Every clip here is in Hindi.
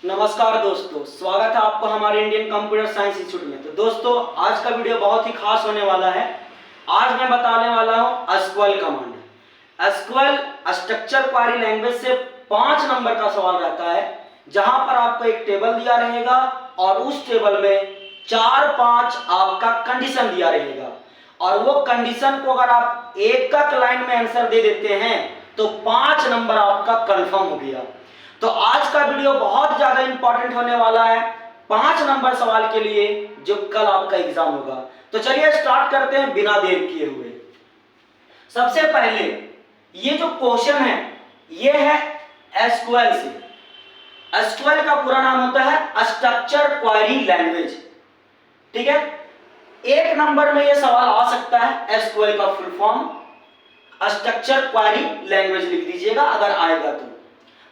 नमस्कार दोस्तों, स्वागत है आपको हमारे इंडियन कंप्यूटर साइंस इंस्टीट्यूट में। तो दोस्तों, आज का वीडियो बहुत ही खास होने वाला है। आज मैं बताने वाला हूं SQL command. SQL structure query language से 5 नंबर का सवाल रहता है, जहां पर आपको एक टेबल दिया रहेगा और उस टेबल में 4-5 आपका कंडीशन दिया रहेगा, और वो कंडीशन को अगर आप एक लाइन में आंसर दे देते हैं तो 5 नंबर आपका कंफर्म हो गया। तो आज का वीडियो बहुत ज्यादा इंपॉर्टेंट होने वाला है 5 नंबर सवाल के लिए, जो कल आपका एग्जाम होगा। तो चलिए स्टार्ट करते हैं बिना देर किए हुए। सबसे पहले ये जो क्वेश्चन है ये है एसक्यूएल से। एसक्यूएल का पूरा नाम होता है स्ट्रक्चर क्वेरी लैंग्वेज, ठीक है। 1 नंबर में ये सवाल आ सकता है। एसक्यूएल का full form structure query language लिख दीजिएगा अगर आएगा तो।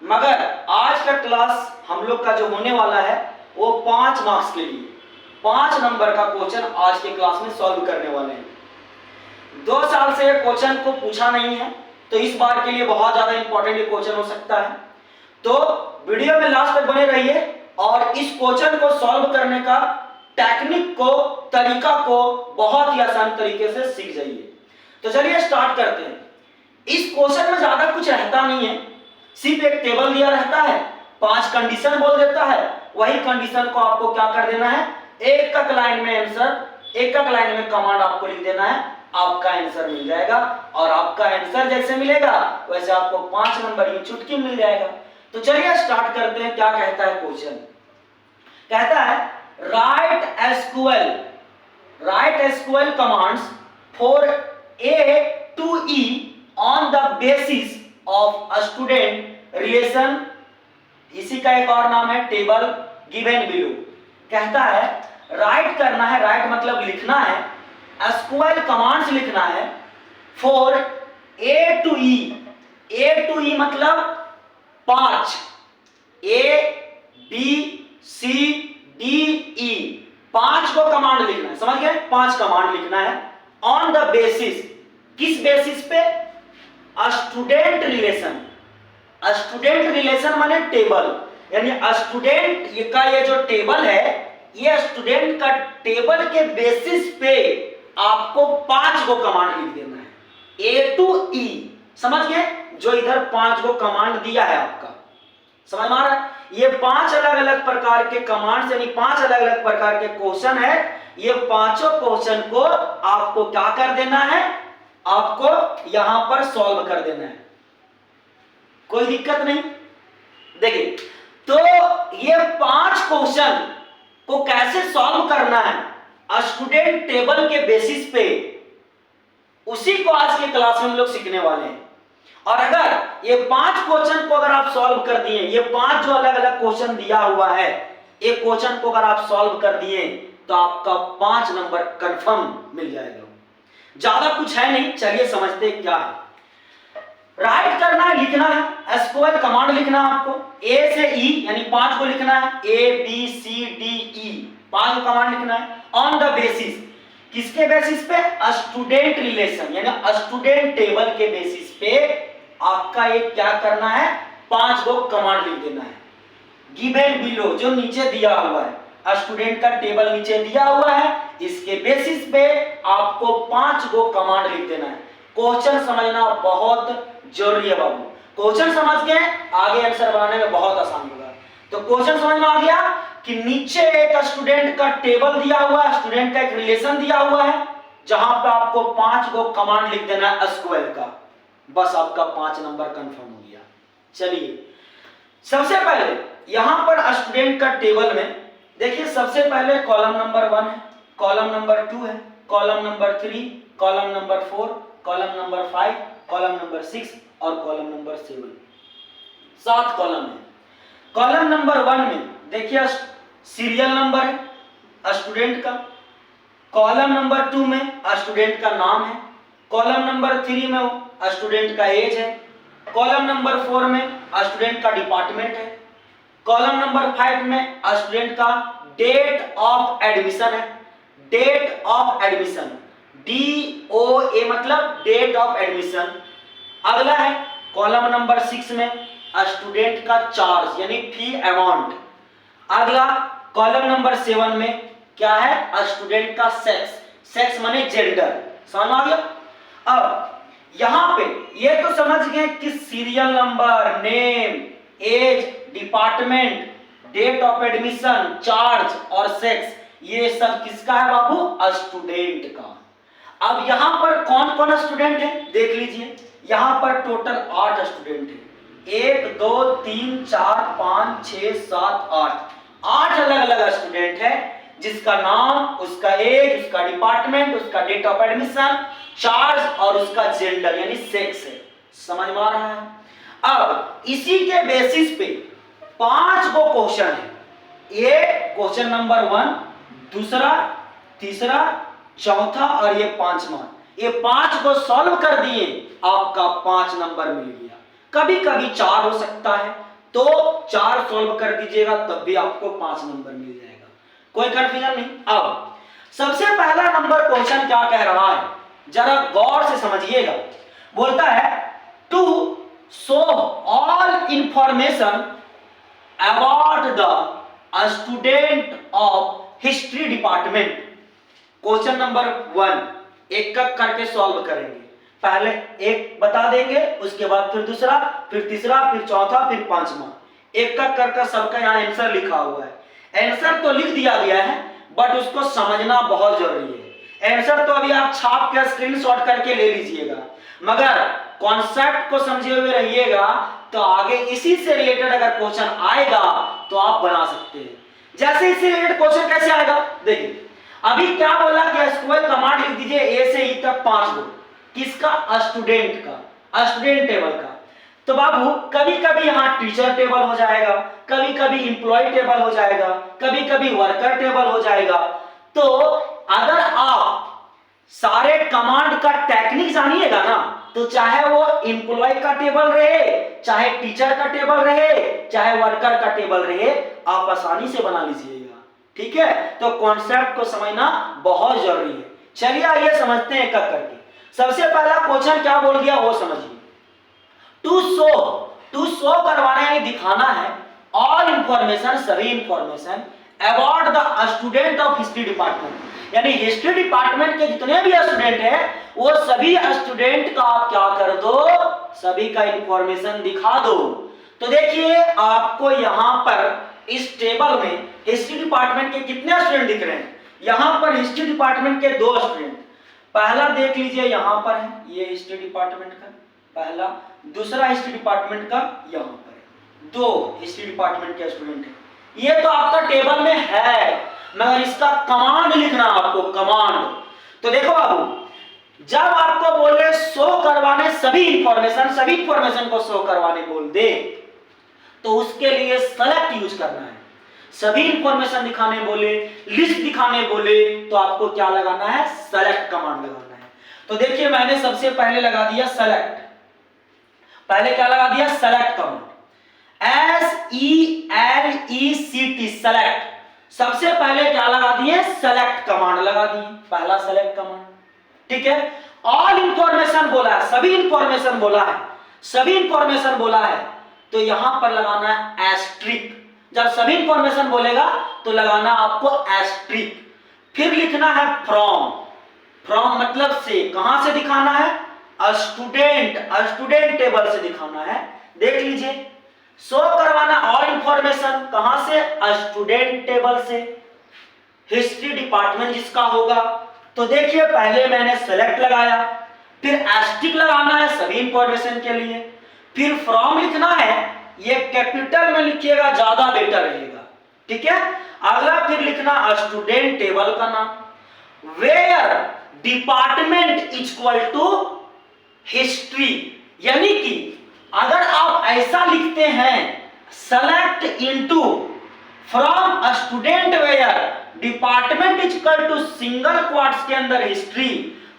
मगर आज का क्लास हम लोग का जो होने वाला है वो 5 मार्क्स के लिए 5 नंबर का क्वेश्चन आज के क्लास में सॉल्व करने वाले हैं। 2 साल से क्वेश्चन को पूछा नहीं है, तो इस बार के लिए बहुत ज्यादा इंपॉर्टेंट क्वेश्चन हो सकता है। तो वीडियो में लास्ट तक बने रहिए और इस क्वेश्चन को सॉल्व करने का टेक्निक को, तरीका को बहुत ही आसान तरीके से सीख जाइए। तो चलिए स्टार्ट करते हैं। इस क्वेश्चन में ज्यादा कुछ रहता नहीं है, सिर्फ एक टेबल दिया रहता है, 5 कंडीशन बोल देता है। वही कंडीशन को आपको क्या कर देना है, एक लाइन में आंसर, एक लाइन में कमांड आपको लिख देना है, आपका आंसर मिल जाएगा। और आपका आंसर जैसे मिलेगा वैसे आपको 5 नंबर की चुटकी मिल जाएगा। तो चलिए स्टार्ट करते हैं। क्या कहता है क्वेश्चन? कहता है right SQL commands for A to E on the basis of student relation. इसी का एक और नाम है टेबल गिवन बिलो। कहता है राइट करना है, राइट मतलब लिखना है, एसक्यूएल कमांड्स लिखना है for A to E। A to E मतलब 5, A B C D E, 5 को कमांड लिखना है। समझ गए? 5 कमांड लिखना है ऑन द बेसिस। किस बेसिस पे? Student relation. स्टूडेंट रिलेशन माने टेबल, यानी स्टूडेंट का ये जो टेबल है, ये स्टूडेंट का टेबल के बेसिस पे आपको 5 को कमांड लिख देना है, A to E। समझ गए? जो इधर 5 को कमांड दिया है आपका, समझ में आ रहा है? ये 5 अलग अलग प्रकार के कमांड्स, यानी 5 अलग अलग प्रकार के क्वेश्चन है। ये पांचों क्वेश्चन को आपको क्या कर देना है, आपको यहां पर सॉल्व कर देना है। कोई दिक्कत नहीं। देखिए, तो ये 5 क्वेश्चन को कैसे सॉल्व करना है स्टूडेंट टेबल के बेसिस पे, उसी को आज के क्लास में हम लोग सीखने वाले हैं। और अगर ये 5 क्वेश्चन को अगर आप सॉल्व कर दिए, ये 5 जो अलग अलग क्वेश्चन दिया हुआ है, एक क्वेश्चन को अगर आप सॉल्व कर दिए तो आपका 5 नंबर कंफर्म मिल जाएगा। ज्यादा कुछ है नहीं, चलिए समझते क्या है। राइट करना है, लिखना है, एसक्यूएल कमांड लिखना है आपको A से E, यानी 5 को लिखना है, A B C D E, 5 को कमांड लिखना है ऑन द बेसिस। किसके बेसिस पे? स्टूडेंट रिलेशन, यानी स्टूडेंट टेबल के बेसिस पे आपका एक क्या करना है, 5 को कमांड लिख देना है। गिवन बिलो, जो नीचे दिया हुआ है, स्टूडेंट का टेबल नीचे दिया हुआ है, इसके बेसिस पे आपको 5 को कमांड लिख देना है। क्वेश्चन समझना बहुत जरूरी है बाबू। क्वेश्चन समझ के आगे आंसर बनाने में बहुत आसान होगा। तो क्वेश्चन समझ में आ गया कि नीचे एक स्टूडेंट का टेबल दिया हुआ है, स्टूडेंट का एक रिलेशन दिया हुआ है, जहां पे आपको 5 को कमांड लिख देना है एसक्यूएल का। बस आपका 5 नंबर कंफर्म हो गया। चलिए, सबसे पहले यहां पर स्टूडेंट का टेबल में देखिए, सबसे पहले कॉलम नंबर 1 है, कॉलम नंबर 2 है, column number 3, column number 4, column number 5, column number 6 और कॉलम नंबर 7। 7 कॉलम है। कॉलम नंबर 1 में देखिए सीरियल नंबर है स्टूडेंट का, कॉलम नंबर 2 में स्टूडेंट का नाम है, कॉलम नंबर 3 में स्टूडेंट का एज है, कॉलम नंबर 4 में स्टूडेंट का डिपार्टमेंट है, कॉलम नंबर 5 में स्टूडेंट का डेट ऑफ एडमिशन है। डेट ऑफ एडमिशन, DOA मतलब डेट ऑफ एडमिशन। अगला है कॉलम नंबर 6 में स्टूडेंट का चार्ज यानी फी अमाउंट, अगला कॉलम नंबर 7 में क्या है, स्टूडेंट का सेक्स, सेक्स माने जेंडर, समझ में आ गया। अब यहां पे ये तो समझ गए कि serial number, name, age, department, date of admission, charge और सेक्स, ये सब किसका है बाबू, स्टूडेंट का। अब यहां पर कौन कौन स्टूडेंट है देख लीजिए, यहां पर टोटल 8 स्टूडेंट है, 1 2 3 4 5 6 7 8 अलग अलग स्टूडेंट है, जिसका नाम, उसका एज, उसका डिपार्टमेंट, उसका डेट ऑफ एडमिशन, चार्ज और उसका जेंडर यानी सेक्स है। समझ में आ रहा है। अब इसी के बेसिस पे 5 गो क्वेश्चन है, ये क्वेश्चन नंबर 1, दूसरा, तीसरा, चौथा और ये 5वां, ये 5 को सॉल्व कर दिए आपका 5 नंबर मिल गया। कभी कभी 4 हो सकता है तो 4 सॉल्व कर दीजिएगा तब भी आपको 5 नंबर मिल जाएगा, कोई कंफ्यूजन नहीं। अब सबसे पहला नंबर क्वेश्चन क्या कह रहा है, जरा गौर से समझिएगा। बोलता है to show all information about the student of history department. Question number 1 एक एक करके सॉल्व करेंगे, पहले एक बता देंगे, उसके बाद फिर दूसरा, फिर तीसरा, फिर चौथा, फिर 5वां, एक एक करके सबका यहाँ आंसर लिखा हुआ है। आंसर तो लिख दिया गया है बट उसको समझना बहुत जरूरी है। आंसर तो अभी आप छाप के स्क्रीनशॉट करके ले लीजिएगा, मगर कॉन्सेप्ट को समझे हुए रहिएगा तो आगे इसी से रिलेटेड अगर क्वेश्चन आएगा तो आप बना सकते हैं। जैसे इससे रिलेटेड क्वेश्चन कैसे आएगा देखिए, अभी क्या बोला कि स्क्वायर कमांड लिख दीजिए ए से ई तक 5 गो, किसका, स्टूडेंट का, स्टूडेंट टेबल का। तो बाबू कभी कभी यहाँ टीचर टेबल हो जाएगा, कभी कभी इंप्लॉय टेबल हो जाएगा, कभी कभी वर्कर टेबल हो जाएगा। तो अगर आप सारे कमांड का टेक्निक जानिएगा ना, तो चाहे वो इंप्लॉय का टेबल रहे, चाहे टीचर का टेबल रहे, चाहे वर्कर का टेबल रहे, आप आसानी से बना लीजिएगा। ठीक है, तो कॉन्सेप्ट को समझना बहुत जरूरी है। चलिए आइए समझते हैं एक एक करके। सबसे पहला क्वेश्चन क्या बोल गया वो समझिए, टू शो करवाना यानी दिखाना है ऑल इंफॉर्मेशन, सभी information about the student of history department, यानी हिस्ट्री डिपार्टमेंट के जितने भी स्टूडेंट हैं वो सभी स्टूडेंट का आप क्या कर दो, सभी का इंफॉर्मेशन दिखा दो। तो देखिए आपको यहां पर इस टेबल में हिस्ट्री डिपार्टमेंट के कितने स्टूडेंट दिख रहे हैं, यहां पर हिस्ट्री डिपार्टमेंट के 2 स्टूडेंट, पहला देख लीजिए यहां पर है, ये हिस्ट्री डिपार्टमेंट का पहला, दूसरा हिस्ट्री डिपार्टमेंट का यहां पर है, 2 हिस्ट्री डिपार्टमेंट के स्टूडेंट है। ये तो आपका टेबल में है, मगर इसका कमांड लिखना आपको, कमांड। तो देखो बाबू, जब आपको बोले शो करवाने सभी इंफॉर्मेशन को शो करवाने बोल दे तो उसके लिए सेलेक्ट यूज करना है। सभी इंफॉर्मेशन दिखाने बोले, लिस्ट दिखाने बोले तो आपको क्या लगाना है, सेलेक्ट कमांड लगाना है। तो देखिए मैंने सबसे पहले लगा दिया सेलेक्ट, पहले क्या लगा दिया, सेलेक्ट कमांड, SELECT, सेलेक्ट। सबसे पहले क्या लगा दिए, सेलेक्ट कमांड लगा दिए, पहला सेलेक्ट कमांड। ठीक है, ऑल इंफॉर्मेशन बोला है, सभी इंफॉर्मेशन बोला है, सभी इंफॉर्मेशन बोला है तो यहां पर लगाना है एस्ट्रिक। जब सभी इंफॉर्मेशन बोलेगा तो लगाना आपको एस्ट्रिक। फिर लिखना है फ्रॉम, फ्रॉम मतलब से, कहां से दिखाना है, स्टूडेंट टेबल से दिखाना है। देख लीजिए, शो करवाना ऑल इंफॉर्मेशन कहां से, स्टूडेंट टेबल से, हिस्ट्री डिपार्टमेंट जिसका होगा। तो देखिए पहले मैंने सेलेक्ट लगाया, फिर एस्ट्रिक लगाना है सभी इंफॉर्मेशन के लिए, फिर फ्रॉम लिखना है, ये कैपिटल में लिखिएगा ज्यादा बेटर रहेगा। ठीक है, अगला फिर लिखना स्टूडेंट टेबल का नाम, where department equal to history, यानी कि अगर आप ऐसा लिखते हैं select into from student where department equal to single quotes के अंदर हिस्ट्री,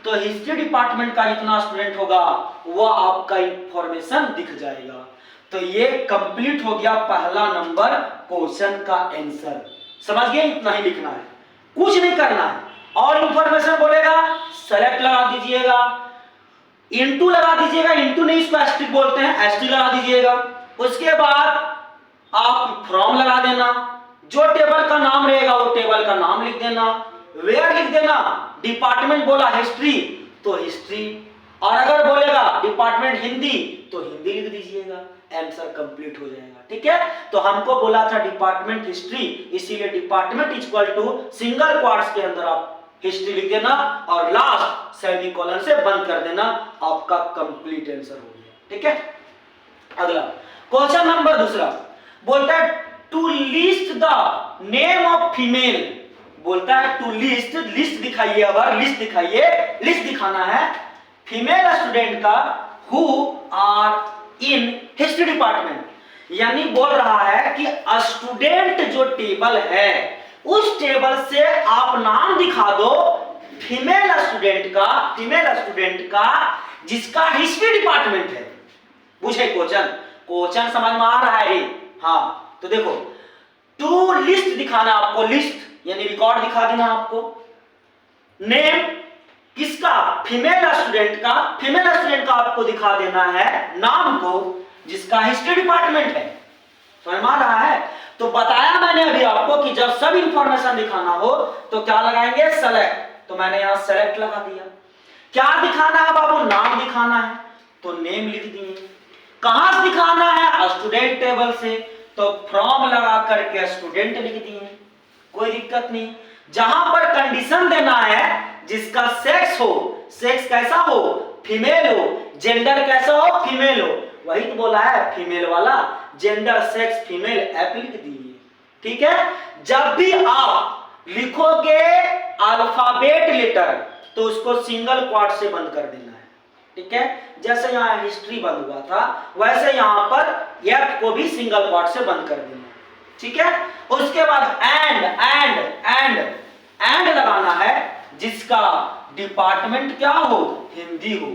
तो हिस्ट्री डिपार्टमेंट का जितना स्टूडेंट होगा वो आपका इंफॉर्मेशन दिख जाएगा। तो ये कंप्लीट हो गया पहला नंबर क्वेश्चन का आंसर। समझ गए, इतना ही लिखना है, कुछ नहीं करना है। और इंफॉर्मेशन बोलेगा सेलेक्ट लगा दीजिएगा, इनटू लगा दीजिएगा, इनटू नहीं इसको एस्ट्रिक बोलते हैं, एस्ट्रिक लगा दीजिएगा। उसके बाद आप फ्रॉम लगा देना, जो टेबल का नाम रहेगा वो टेबल का नाम लिख देना, वेयर लिख देना, डिपार्टमेंट बोला हिस्ट्री तो हिस्ट्री, और अगर बोलेगा डिपार्टमेंट हिंदी तो हिंदी लिख दीजिएगा, आंसर कंप्लीट हो जाएगा। ठीक है, तो हमको बोला था डिपार्टमेंट हिस्ट्री, इसीलिए department equal to single quotes के अंदर आप हिस्ट्री लिख देना और लास्ट सेमीकोलन से बंद कर देना, आपका कंप्लीट आंसर हो गया। ठीक है, अगला क्वेश्चन नंबर दूसरा बोलता है to list the name of female, बोलता है टू लिस्ट, लिस्ट दिखाइए, अब लिस्ट दिखाइए, लिस्ट दिखाना है फीमेल स्टूडेंट का who are in history department, यानी बोल रहा है कि स्टूडेंट जो टेबल है उस टेबल से आप नाम दिखा दो फीमेल स्टूडेंट का जिसका हिस्ट्री डिपार्टमेंट है। पूछे क्वेश्चन, क्वेश्चन समझ में आ रहा है? हाँ, तो देखो टू लिस्ट दिखाना आपको, लिस्ट यानी रिकॉर्ड दिखा देना आपको, नेम किसका, फीमेल स्टूडेंट का आपको दिखा देना है नाम को जिसका हिस्ट्री डिपार्टमेंट है। समझ में आ रहा है? तो बताया मैंने अभी आपको कि जब सब इंफॉर्मेशन दिखाना हो तो क्या लगाएंगे, सेलेक्ट, तो मैंने यहां सेलेक्ट लगा दिया। क्या दिखाना है बाबू, नाम दिखाना है तो नेम लिख दिए, कहां से दिखाना है, स्टूडेंट टेबल से, तो फ्रॉम लगा करके स्टूडेंट लिख दिए, कोई दिक्कत नहीं। जहां पर कंडीशन देना है जिसका सेक्स हो, सेक्स कैसा हो, फीमेल हो, जेंडर कैसा हो, फीमेल हो, वही तो बोला है फीमेल वाला, जेंडर सेक्स फीमेल एप लिख दिए। ठीक है, जब भी आप लिखोगे अल्फाबेट लेटर तो उसको सिंगल क्वार्ट से बंद कर देना है। ठीक है, जैसे यहां हिस्ट्री बंद हुआ था वैसे यहां पर एफ को भी सिंगल क्वार्ट से बंद कर देना है। ठीक है, उसके बाद एंड लगाना है जिसका डिपार्टमेंट क्या हो, हिंदी हो।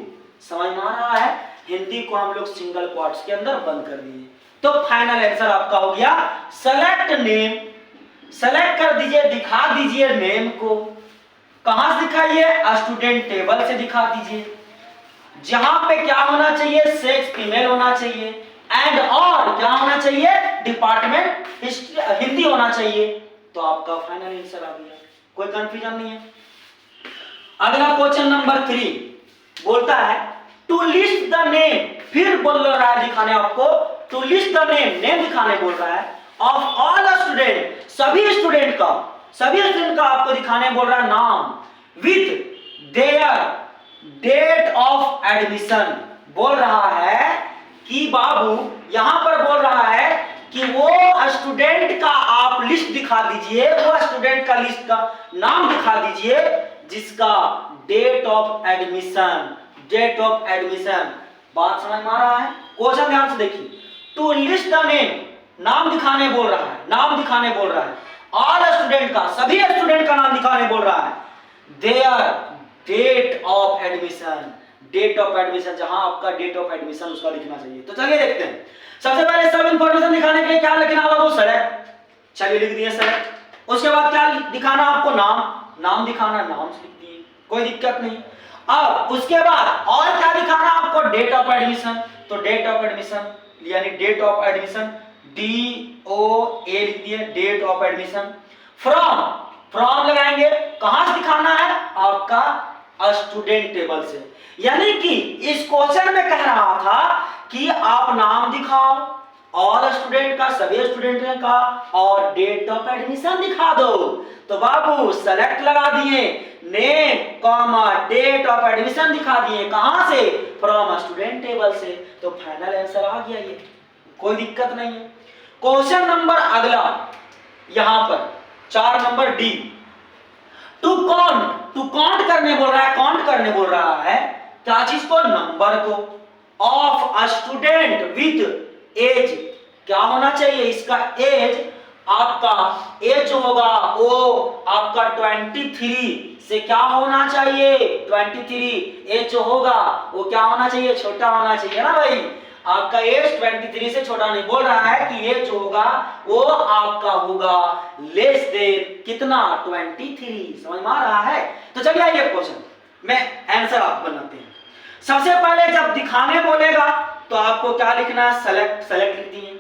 समझ में आ रहा है? हिंदी को हम लोग सिंगल क्वार्ट्स के अंदर बंद कर दिए, तो फाइनल आंसर आपका हो गया सेलेक्ट नेम। सेलेक्ट कर दीजिए, दिखा दीजिए नेम को, कहां से दिखाइए, स्टूडेंट टेबल से दिखा दीजिए, जहां पे क्या होना चाहिए, सेक्स फीमेल होना चाहिए, एंड और क्या होना चाहिए, डिपार्टमेंट हिंदी होना चाहिए, तो आपका फाइनल आंसर आ गया, कोई कंफ्यूजन नहीं है। अगला क्वेश्चन नंबर 3 बोलता है टू लिस्ट द नेम, फिर बोल रहा है दिखाने आपको, to list the name, name दिखाने बोल रहा है, ऑफ ऑल स्टूडेंट, सभी स्टूडेंट का आपको दिखाने बोल रहा है नाम, with their date of admission. बोल रहा है कि बाबू यहां पर बोल रहा है कि वो स्टूडेंट का आप लिस्ट दिखा दीजिए, वो स्टूडेंट का लिस्ट का नाम दिखा दीजिए जिसका date of admission, date of admission. बात समझ में आ रहा है? क्वेश्चन ध्यान से देखिए, टू लिस्ट द नेम, नाम दिखाने बोल रहा है, नाम दिखाने बोल रहा है, ऑल स्टूडेंट का, सभी स्टूडेंट का नाम दिखाने बोल रहा है, their date of admission, date of admission, जहां आपका डेट ऑफ एडमिशन उसका लिखना चाहिए। तो चलिए देखते हैं, सबसे पहले सब इंफॉर्मेशन दिखाने के लिए क्या लिखना होगा, वो सेलेक्ट, चलिए लिख दिए सेलेक्ट। उसके बाद क्या दिखाना आपको, नाम दिखाना, नाम लिख दिए, कोई दिक्कत नहीं। अब उसके बाद और क्या दिखाना आपको, डेट ऑफ एडमिशन, तो डेट ऑफ एडमिशन यानी डेट ऑफ एडमिशन DOA लिख दिए, डेट ऑफ एडमिशन। फ्रॉम लगाएंगे, कहां से दिखाना है, आपका स्टूडेंट टेबल से, यानी कि इस क्वेश्चन में कह रहा था कि आप नाम दिखाओ ऑल स्टूडेंट का, सभी स्टूडेंट का, और डेट ऑफ एडमिशन दिखा दो। तो बाबू सेलेक्ट लगा दिए, name comma date of admission दिखा दिए, कहां से, फ्रॉम स्टूडेंट टेबल से, तो फाइनल आंसर आ गया ये, कोई दिक्कत नहीं है। क्वेश्चन नंबर अगला यहां पर 4 नंबर D, टू काउंट करने बोल रहा है, काउंट करने बोल रहा है क्या चीज को, नंबर को, of a student with age, क्या होना चाहिए, इसका एज, आपका एज होगा वो आपका 23 से क्या होना चाहिए, 23 एज जो होगा वो क्या होना चाहिए, छोटा होना चाहिए ना भाई, आपका एज 23 से छोटा नहीं, बोल रहा है कि एज जो होगा वो आपका होगा लेस देन कितना, 23। समझ में आ रहा है? तो चलिए आइए क्वेश्चन में आंसर आप बनाते हैं। सबसे पहले जब दिखाने बोलेगा तो आपको क्या लिखना है, सेलेक्ट लिख दिए,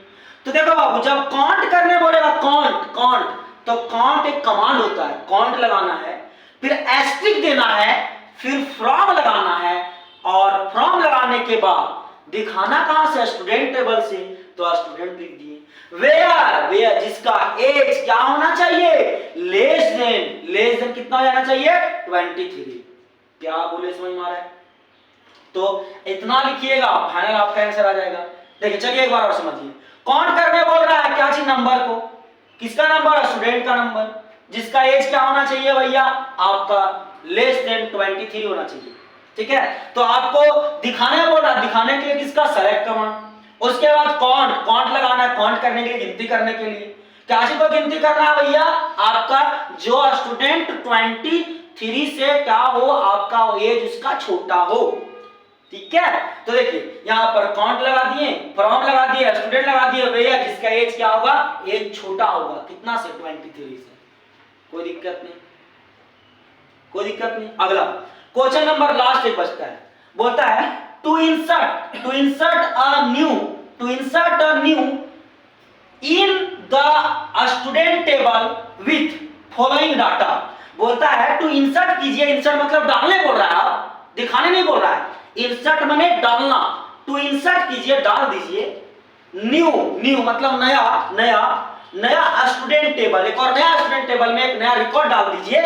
तो देखो बाबू, जब काउंट करने बोलेगा, काउंट काउंट, तो काउंट एक कमांड होता है, काउंट लगाना है, फिर एस्ट्रिक देना है, फिर फ्रॉम लगाना है, और फ्रॉम लगाने के बाद दिखाना कहां से, स्टूडेंट टेबल से, तो स्टूडेंट लिख दिए। वेयर, वेयर जिसका एज क्या होना चाहिए, लेस देन कितना हो जाना चाहिए, 23। क्या बोले, समझ में आ रहा है? तो इतना लिखिएगा, फाइनल आपका आंसर आ जाएगा। देखिए चलिए एक बार और समझिए, काउंट करने बोल रहा है क्या चीज, नंबर को, किसका नंबर, स्टूडेंट का नंबर, जिसका एज क्या होना चाहिए भैया, आपका लेस देन 23 होना चाहिए। ठीक है, तो आपको दिखाने बोल रहा है, दिखाने के लिए किसका, सेलेक्ट कमांड। उसके बाद काउंट, काउंट लगाना है, काउंट करने के लिए, गिनती करने के लिए, क्या चीज को गिनती करना है भैया, आपका जो स्टूडेंट 23 से क्या हो, आपका एज उसका छोटा हो। ठीक है, तो देखिए यहां पर काउंट लगा दिए, फ्रॉम लगा दिए, स्टूडेंट लगा दिए, भैया जिसका एज क्या होगा, एज छोटा होगा, कितना से, 23 से। कोई दिक्कत नहीं, कोई दिक्कत नहीं। अगला क्वेश्चन नंबर लास्ट एक बचता है, बोलता है to insert a new in the student table with following data. बोलता है टू इंसर्ट कीजिए, इंसर्ट मतलब डालने बोल रहा है, आप दिखाने नहीं बोल रहा है, इंसर्ट माने डालना, टू इंसर्ट कीजिए, डाल दीजिए, न्यू मतलब नया नया नया स्टूडेंट टेबल, एक और नया स्टूडेंट टेबल में एक नया रिकॉर्ड डाल दीजिए,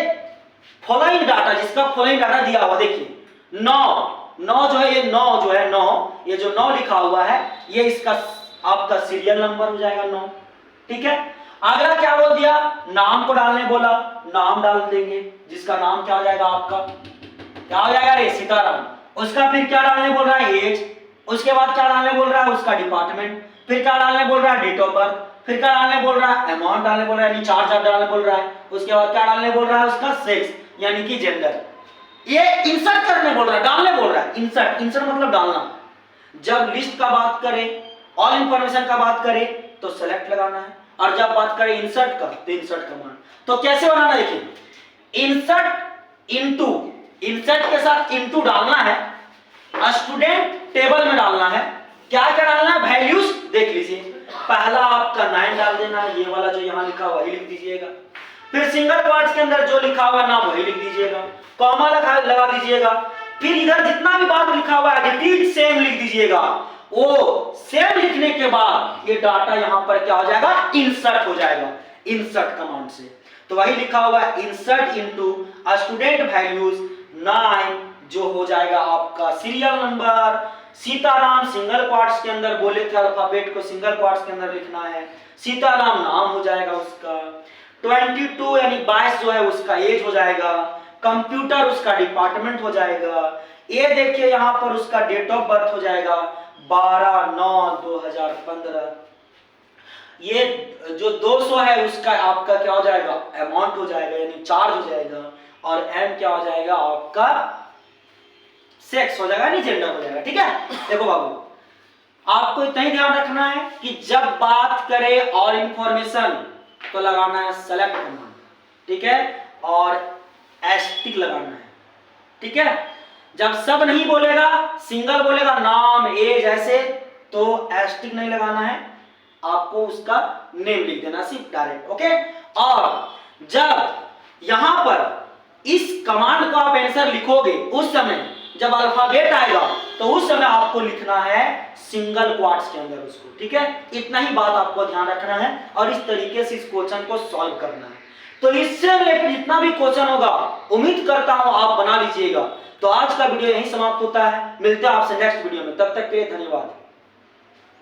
फॉलोइंग डाटा, जिसका फॉलोइंग डाटा दिया हुआ, देखिए 9 जो है, ये 9 जो है, 9 ये जो 9 लिखा हुआ है, ये इसका आपका सीरियल नंबर हो जाएगा 9। ठीक है, अगला क्या बोल दिया, नाम को डालने बोला, नाम डाल देंगे, जिसका नाम क्या हो जाएगा, आपका क्या हो जाएगा रे, सीताराम। उसका फिर क्या डालने बोल रहा है, एज, उसके बाद क्या डालने बोल रहा है, उसका डिपार्टमेंट, फिर क्या डालने बोल रहा है, डेट ऑफ बर्थ, फिर क्या डालने बोल रहा है, अमाउंट डालने बोल रहा है, यानी चार्ज डालने बोल रहा है, उसके बाद क्या डालने बोल रहा है, उसका सेक्स यानी कि जेंडर। ये इंसर्ट करने बोल रहा है, डालने बोल रहा है, इंसर्ट मतलब डालना। जब लिस्ट का बात करें, ऑल इंफॉर्मेशन का बात करें तो सेलेक्ट लगाना है, और जब बात करें इंसर्ट का तो इंसर्ट कमांड। तो कैसे बनाना, देखिए इंसर्ट इनटू, इंसर्ट के साथ इनटू डालना है, स्टूडेंट टेबल में डालना है, क्या क्या डालना है, वैल्यूज देख लीजिए, पहला आपका 9 डाल देना, ये वाला जो यहां लिखा हुआ वही लिख दीजिएगा, फिर सिंगल क्वार्ट्स के अंदर जो लिखा हुआ नाम वही लिख दीजिएगा, कॉमा लगा दीजिएगा, फिर इधर जितना भी बात लिखा हुआ है रिपीट सेम लिख दीजिएगा। वो सेम लिखने के बाद ये डाटा यहां पर क्या हो जाएगा, इंसर्ट हो जाएगा, इंसर्ट कमांड से। तो वही लिखा हुआ है इंसर्ट इनटू स्टूडेंट वैल्यूज 9, जो हो जाएगा आपका serial number, Sitaram single quotes के अंदर बोले थे अल्फाबेट को सिंगल क्वार्ट्स के अंदर लिखना है, सीताराम नाम हो जाएगा उसका, 22 यानी 22 जो है उसका एज हो जाएगा, कंप्यूटर उसका डिपार्टमेंट हो जाएगा, ये देखिए यहां पर उसका डेट ऑफ बर्थ हो जाएगा 12/9/2015, ये जो 200 है उसका आपका क्या हो जाएगा, अमाउंट हो जाएगा यानी चार्ज हो जाएगा, और एम क्या हो जाएगा, आपका सेक्स हो जाएगा, नहीं जेंडर हो जाएगा। ठीक है, देखो बाबू आपको इतना ही ध्यान रखना है कि जब बात करें ऑल इंफॉर्मेशन तो लगाना है सेलेक्ट कमांड, ठीक है, और एस्टिक लगाना है। ठीक है, जब सब नहीं बोलेगा, सिंगल बोलेगा, नाम एज ऐसे, तो एस्टिक नहीं लगाना है, आपको उसका नेम लिख देना सिर्फ डायरेक्ट। ओके, और जब यहां पर इस कमांड को आप आंसर लिखोगे, उस समय जब अल्फाबेट आएगा तो उस समय आपको लिखना है सिंगल क्वार्ट्स के अंदर उसको। ठीक है, इतना ही बात आपको ध्यान रखना है और इस तरीके से इस क्वेश्चन को सॉल्व करना है। तो इससे रिलेटेड जितना भी क्वेश्चन होगा उम्मीद करता हूं आप बना लीजिएगा। तो आज का वीडियो यहीं समाप्त होता है, मिलते हैं आपसे नेक्स्ट वीडियो में, तब तक के लिए धन्यवाद।